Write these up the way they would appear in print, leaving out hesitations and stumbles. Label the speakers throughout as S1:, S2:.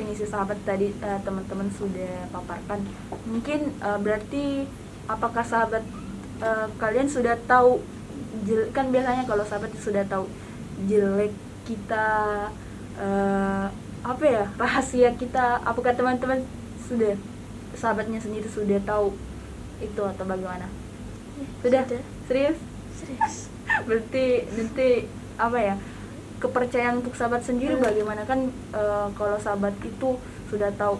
S1: definisi sahabat tadi teman-teman sudah paparkan. Mungkin berarti apakah sahabat kalian sudah tahu kan biasanya kalau sahabat sudah tahu jelek kita, apa ya, rahasia kita, apakah teman-teman sudah, sahabatnya sendiri sudah tahu itu atau bagaimana? Sudah? Serius? Berarti nanti apa ya, kepercayaan untuk sahabat sendiri bagaimana kan, kalau sahabat itu sudah tahu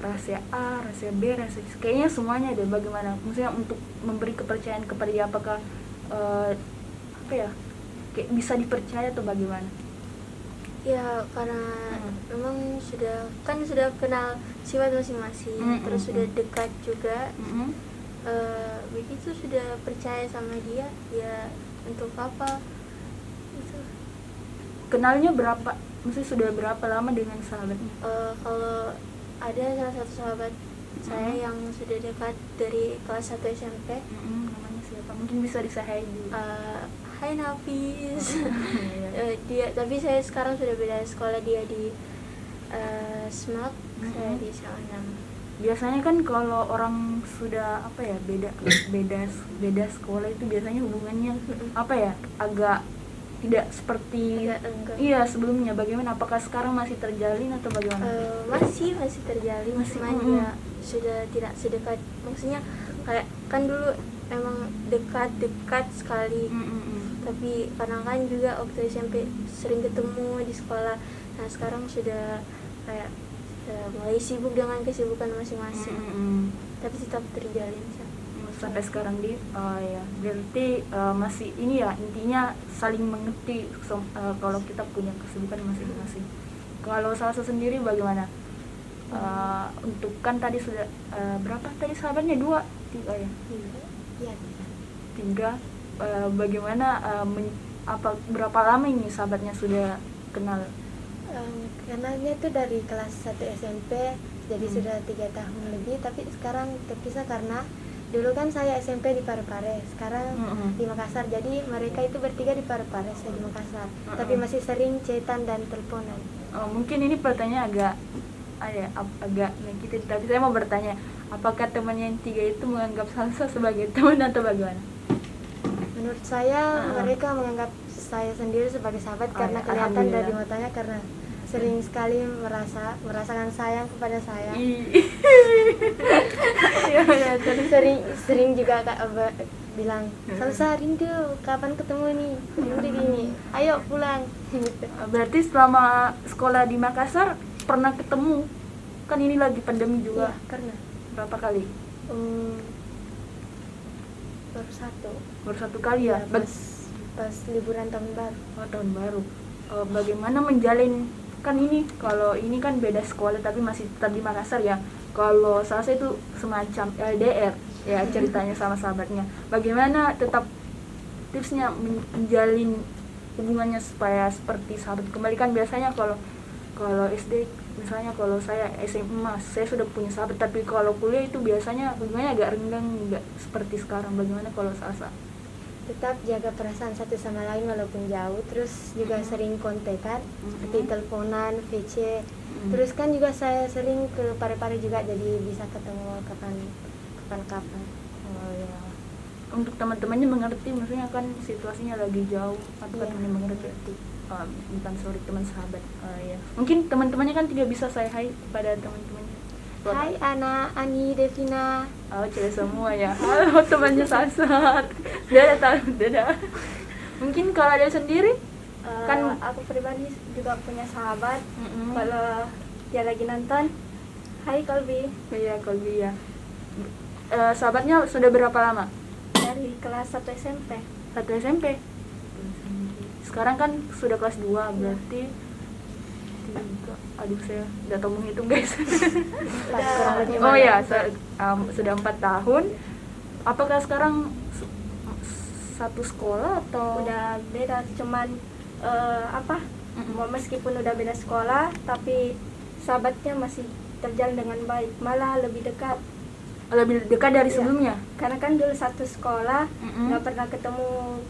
S1: rahasia A, rahasia B, rahasia C, kayaknya semuanya deh, bagaimana maksudnya untuk memberi kepercayaan kepada dia, apakah apa ya, kayak bisa dipercaya atau bagaimana?
S2: Ya karena memang sudah kenal sifat masing-masing, terus sudah dekat juga, begitu sudah percaya sama dia, ya untuk apa itu.
S1: Kenalnya berapa, maksudnya sudah berapa lama dengan sahabatnya?
S2: Kalau ada salah satu sahabat saya yang sudah dekat dari kelas 1 SMP.
S1: Namanya siapa? Mungkin bisa disahai dulu.
S2: Hai Nafis. Dia, tapi saya sekarang sudah beda sekolah, dia di SMAK, saya di Salam.
S1: Biasanya kan kalau orang sudah apa ya, beda sekolah itu biasanya hubungannya apa ya, agak tidak seperti iya sebelumnya. Bagaimana, apakah sekarang masih terjalin atau bagaimana?
S2: Masih terjalin, cuman ya sudah tidak sedekat, maksudnya kayak kan dulu emang dekat sekali. Tapi karena kan juga waktu SMP sering ketemu di sekolah, nah sekarang sudah kayak mulai sibuk dengan kesibukan masing-masing. Tapi tetap terjalin
S1: sampai sekarang ya berarti masih ini ya, intinya saling mengerti kalau kita punya kesibukan masing-masing. Kalau Salsa sendiri bagaimana? Untuk kan tadi sudah berapa tadi sahabatnya, 2, 3 ya?
S2: Iya.
S1: 3. Bagaimana berapa lama ini sahabatnya sudah kenal?
S2: Kenalnya itu dari kelas 1 SMP, jadi sudah 3 tahun lebih. Tapi sekarang terpisah karena dulu kan saya SMP di Parepare, sekarang di Makassar. Jadi mereka itu bertiga di Parepare, saya di Makassar. Tapi masih sering chatan dan teleponan.
S1: Mungkin ini pertanyaan agak negatif, tapi saya mau bertanya, apakah teman yang 3 itu menganggap Salsa sebagai teman atau bagaimana?
S2: Menurut saya mereka menganggap saya sendiri sebagai sahabat karena kelihatan dari matanya, karena sering sekali merasakan sayang kepada saya. sering juga Kak bilang, Salsa rindu, kapan ketemu nih, rindu gini, ayo pulang gitu.
S1: Berarti selama sekolah di Makassar pernah ketemu, kan ini lagi pandemi juga?
S2: Iya, pernah.
S1: Berapa kali?
S2: Baru satu
S1: kali ya?
S2: Pas liburan tahun baru.
S1: Tahun baru. Bagaimana menjalin, kan ini kalau ini kan beda sekolah tapi masih tetap di Makassar ya. Kalau Salsa itu semacam LDR ya ceritanya sama sahabatnya. Bagaimana tetap tipsnya menjalin hubungannya supaya seperti sahabat kembali? Kan biasanya kalau SD misalnya, kalau saya SMA saya sudah punya sahabat, tapi kalau kuliah itu biasanya hubungannya agak renggang, nggak seperti sekarang. Bagaimana kalau Salsa?
S2: Tetap jaga perasaan satu sama lain walaupun jauh, terus juga sering kontekan seperti teleponan, VC. Terus kan juga saya sering ke Parepare juga, jadi bisa ketemu kapan-kapan.
S1: Oh ya. Untuk teman-temannya mengerti, maksudnya kan situasinya lagi jauh, atau temannya mengerti itu. Bukan teman sahabat. Ya. Mungkin teman-temannya kan tidak bisa saya hai pada teman-temannya.
S2: Hai Ana, Ani, Devina.
S1: Cewek semua ya. Halo temannya Salsa. Dadah. Mungkin kalau ada sendiri, kan
S2: aku pribadi juga punya sahabat. Kalau dia lagi nonton, hai Kolbi.
S1: Iya Kolbi ya. Sahabatnya sudah berapa lama?
S2: Dari kelas 1 SMP.
S1: 1 SMP. Sekarang kan sudah kelas 2, berarti 3, aduh saya udah tahu menghitung guys. Oh ya, sudah 4 tahun. Apakah sekarang satu sekolah atau?
S2: Udah beda, cuman meskipun udah beda sekolah, tapi sahabatnya masih terjalin dengan baik, malah lebih dekat dari sebelumnya. Karena kan dulu satu sekolah, nggak pernah ketemu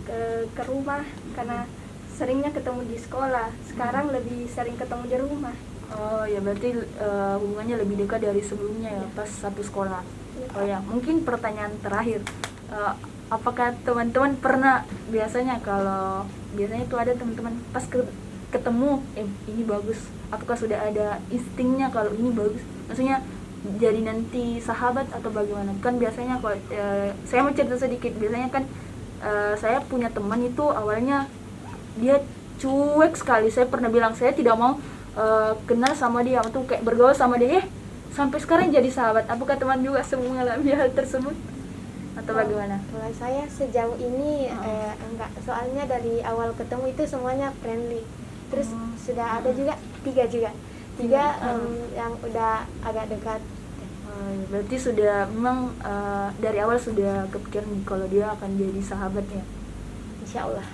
S2: ke rumah karena seringnya ketemu di sekolah. Sekarang lebih sering ketemu di rumah.
S1: Oh ya, berarti hubungannya lebih dekat dari sebelumnya ya, pas satu sekolah. Oh ya, mungkin pertanyaan terakhir, apakah teman-teman pernah, biasanya itu ada teman-teman pas ketemu, ini bagus, apakah sudah ada instingnya kalau ini bagus, maksudnya jadi nanti sahabat atau bagaimana? Kan biasanya kalau saya mau cerita sedikit, biasanya kan saya punya teman itu awalnya dia cuek sekali. Saya pernah bilang saya tidak mau kenal sama dia, atau kayak bergaul sama dia, sampai sekarang jadi sahabat. Apakah teman juga semua mengalami hal tersebut atau bagaimana?
S2: Kalau saya sejauh ini enggak, soalnya dari awal ketemu itu semuanya friendly. Terus sudah ada juga tiga yang udah agak dekat.
S1: Berarti sudah memang dari awal sudah kepikiran kalau dia akan jadi sahabat ya.
S2: Insya Allah.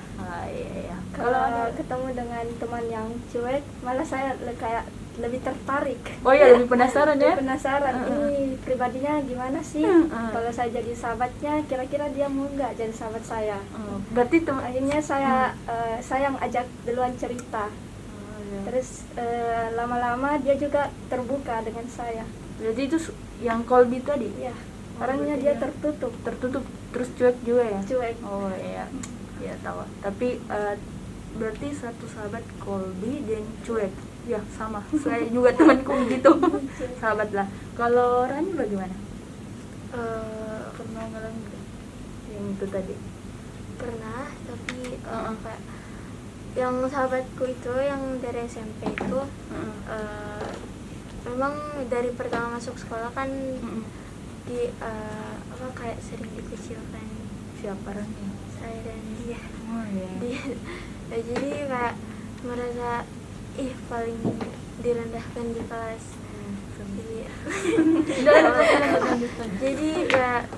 S1: Iya.
S3: Kalau ada ketemu dengan teman yang cuek, malah saya kayak lebih tertarik.
S1: Oh iya, lebih penasaran ya.
S3: Penasaran ini pribadinya gimana sih. Kalau saya jadi sahabatnya, kira-kira dia mau nggak jadi sahabat saya.
S1: Berarti
S3: akhirnya saya yang ajak duluan cerita. Terus lama-lama dia juga terbuka dengan saya.
S1: Berarti itu yang Kolbi tadi?
S3: Iya. Orangnya dia tertutup
S1: terus cuek juga ya?
S3: Cuek.
S1: Oh iya. Ya tahu. Tapi berarti satu sahabat Kolbi dan cuek. Ya sama. Saya juga temanku gitu. Sahabat lah. Kalau Rani bagaimana? Pernah ngalamin yang itu tadi?
S2: Pernah, tapi kayak yang sahabatku itu yang dari SMP itu memang dari pertama masuk sekolah kan di kayak sering dikucilkan.
S1: Siapa Rani?
S2: Saya dan dia.
S1: Oh iya.
S2: Jadi kayak merasa paling direndahkan di kelas. Jadi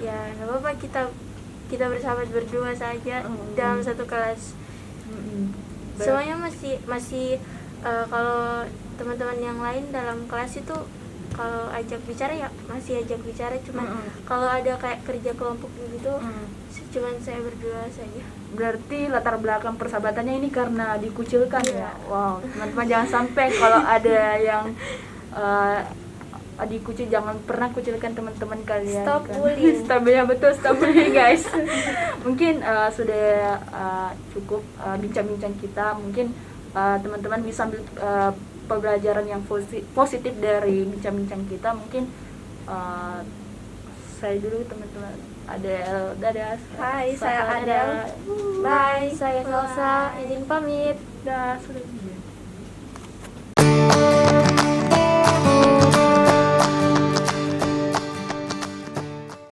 S2: ya nggak apa-apa, kita bersahabat berdua saja dalam satu kelas. Semuanya masih kalau teman-teman yang lain dalam kelas itu kalau ajak bicara ya masih ajak bicara, cuman kalau ada kayak kerja kelompok gitu cuman saya berdua saja.
S1: Berarti latar belakang persahabatannya ini karena dikucilkan ya. Wow, teman-teman jangan sampai kalau ada yang dikucil, jangan pernah kucilkan teman-teman kalian.
S2: Stop
S1: kan?
S2: bullying.
S1: Stop bullying guys. Mungkin sudah cukup bincang-bincang kita. Mungkin teman-teman bisa ambil pembelajaran yang positif dari bincang-bincang kita. Mungkin saya dulu teman-teman. Adel, dadah.
S3: Hai, saya Adel. Bye.
S2: Saya Salsa, izin pamit.
S1: Dah, sudah.